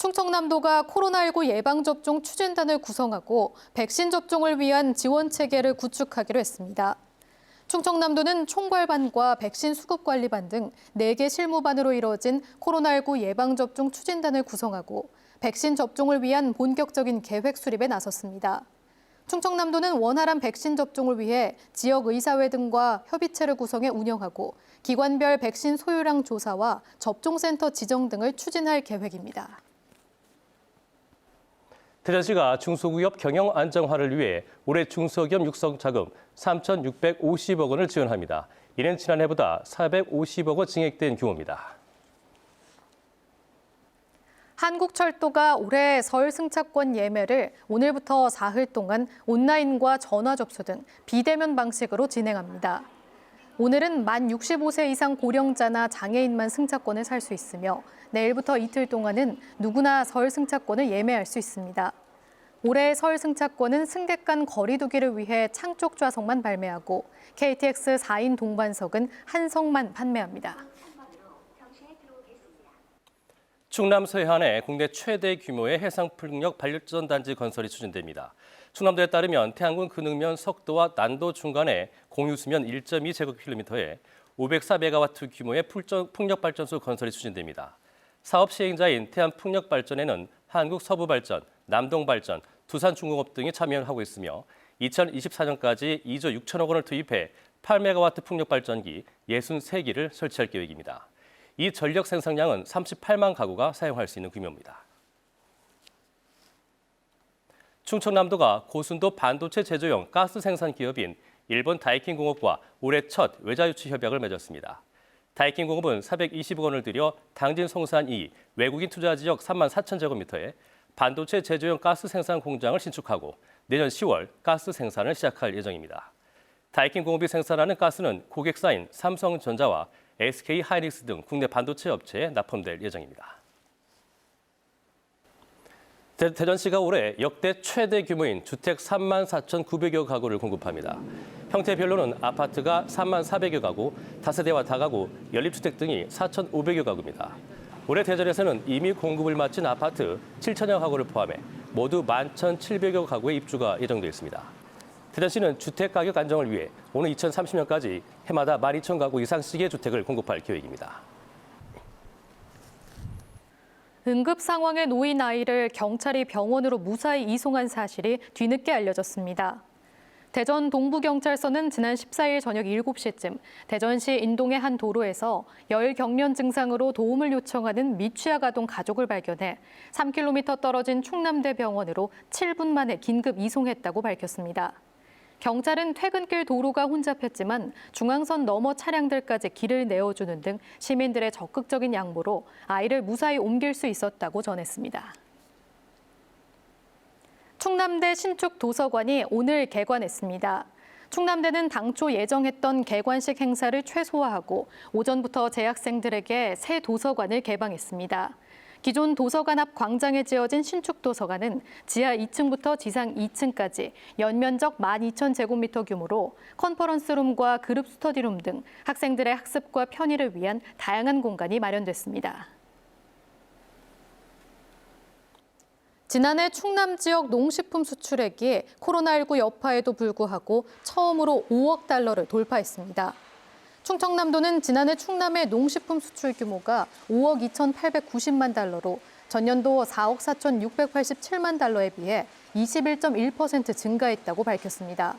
충청남도가 코로나19 예방접종 추진단을 구성하고 백신 접종을 위한 지원 체계를 구축하기로 했습니다. 충청남도는 총괄반과 백신 수급관리반 등 4개 실무반으로 이루어진 코로나19 예방접종 추진단을 구성하고 백신 접종을 위한 본격적인 계획 수립에 나섰습니다. 충청남도는 원활한 백신 접종을 위해 지역 의사회 등과 협의체를 구성해 운영하고 기관별 백신 소요량 조사와 접종센터 지정 등을 추진할 계획입니다. 대전시가 중소기업 경영 안정화를 위해 올해 중소기업 육성 자금 3,650억 원을 지원합니다. 이는 지난해보다 450억 원 증액된 규모입니다. 한국철도가 올해 설 승차권 예매를 오늘부터 사흘 동안 온라인과 전화 접수 등 비대면 방식으로 진행합니다. 오늘은 만 65세 이상 고령자나 장애인만 승차권을 살 수 있으며 내일부터 이틀 동안은 누구나 설 승차권을 예매할 수 있습니다. 올해 설 승차권은 승객 간 거리 두기를 위해 창쪽 좌석만 발매하고 KTX 4인 동반석은 한 석만 판매합니다. 충남 서해안에 국내 최대 규모의 해상풍력 발전단지 건설이 추진됩니다. 충남도에 따르면 태안군 근흥면 석도와 난도 중간에 공유수면 1.2제곱킬로미터에 504메가와트 규모의 풍력발전소 건설이 추진됩니다. 사업 시행자인 태안풍력발전에는 한국서부발전, 남동발전, 두산중공업 등이 참여하고 있으며 2024년까지 2조 6천억 원을 투입해 8메가와트 풍력발전기 63기를 설치할 계획입니다. 이 전력 생산량은 38만 가구가 사용할 수 있는 규모입니다. 충청남도가 고순도 반도체 제조용 가스 생산 기업인 일본 다이킨공업과 올해 첫 외자유치 협약을 맺었습니다. 다이킨공업은 420억 원을 들여 당진 송산 2 외국인 투자 지역 3만 4천 제곱미터에 반도체 제조용 가스 생산 공장을 신축하고 내년 10월 가스 생산을 시작할 예정입니다. 다이킨공업이 생산하는 가스는 고객사인 삼성전자와 SK하이닉스 등 국내 반도체 업체에 납품될 예정입니다. 대전시가 올해 역대 최대 규모인 주택 3만 4,900여 가구를 공급합니다. 형태별로는 아파트가 3만 400여 가구, 다세대와 다가구, 연립주택 등이 4,500여 가구입니다. 올해 대전에서는 이미 공급을 마친 아파트 7천여 가구를 포함해 모두 11,700여 가구의 입주가 예정돼 있습니다. 대전시는 주택 가격 안정을 위해 오는 2030년까지 해마다 12,000가구 이상씩의 주택을 공급할 계획입니다. 응급 상황에 놓인 아이를 경찰이 병원으로 무사히 이송한 사실이 뒤늦게 알려졌습니다. 대전 동부경찰서는 지난 14일 저녁 7시쯤 대전시 인동의 한 도로에서 열경련 증상으로 도움을 요청하는 미취학 아동 가족을 발견해 3km 떨어진 충남대병원으로 7분 만에 긴급 이송했다고 밝혔습니다. 경찰은 퇴근길 도로가 혼잡했지만 중앙선 너머 차량들까지 길을 내어주는 등 시민들의 적극적인 양보로 아이를 무사히 옮길 수 있었다고 전했습니다. 충남대 신축 도서관이 오늘 개관했습니다. 충남대는 당초 예정했던 개관식 행사를 최소화하고 오전부터 재학생들에게 새 도서관을 개방했습니다. 기존 도서관 앞 광장에 지어진 신축 도서관은 지하 2층부터 지상 2층까지 연면적 12,000제곱미터 규모로 컨퍼런스룸과 그룹 스터디룸 등 학생들의 학습과 편의를 위한 다양한 공간이 마련됐습니다. 지난해 충남 지역 농식품 수출액이 코로나19 여파에도 불구하고 처음으로 5억 달러를 돌파했습니다. 충청남도는 지난해 충남의 농식품 수출 규모가 5억 2,890만 달러로 전년도 4억 4,687만 달러에 비해 21.1% 증가했다고 밝혔습니다.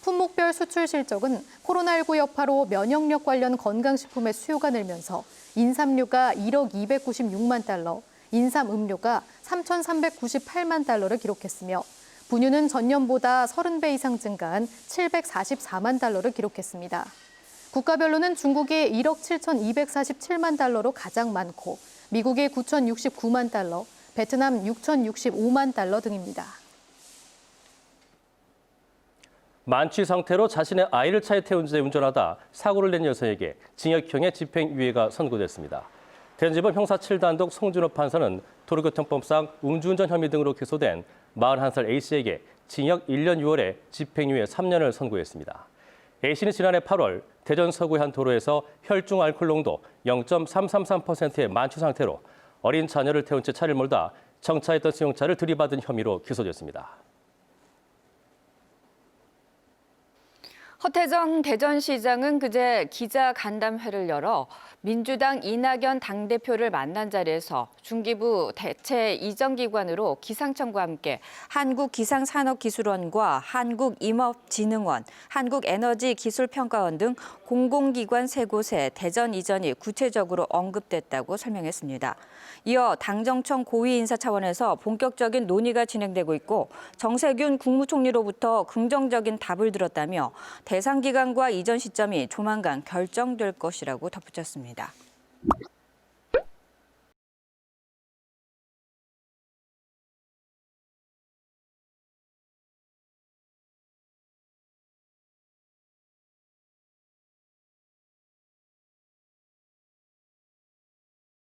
품목별 수출 실적은 코로나19 여파로 면역력 관련 건강식품의 수요가 늘면서 인삼류가 1억 296만 달러, 인삼 음료가 3,398만 달러를 기록했으며 분유는 전년보다 30배 이상 증가한 744만 달러를 기록했습니다. 국가별로는 중국이 1억 7,247만 달러로 가장 많고 미국이 9,069만 달러, 베트남 6,065만 달러 등입니다. 만취 상태로 자신의 아이를 차에 태운 채 운전하다 사고를 낸 여성에게 징역형의 집행유예가 선고됐습니다. 대전지법 형사 7단독 송준호 판사는 도로교통법상 음주운전 혐의 등으로 기소된 41살 A씨에게 징역 1년 6월에 집행유예 3년을 선고했습니다. A씨는 지난해 8월 대전 서구의 한 도로에서 혈중 알코올 농도 0.333%의 만취 상태로 어린 자녀를 태운 채 차를 몰다 정차했던 승용차를 들이받은 혐의로 기소됐습니다. 허태정 대전시장은 그제 기자간담회를 열어 민주당 이낙연 당대표를 만난 자리에서 중기부 대체 이전기관으로 기상청과 함께 한국기상산업기술원과 한국임업진흥원, 한국에너지기술평가원 등 공공기관 3곳의 대전 이전이 구체적으로 언급됐다고 설명했습니다. 이어 당정청 고위 인사 차원에서 본격적인 논의가 진행되고 있고 정세균 국무총리로부터 긍정적인 답을 들었다며 대상 기간과 이전 시점이 조만간 결정될 것이라고 덧붙였습니다.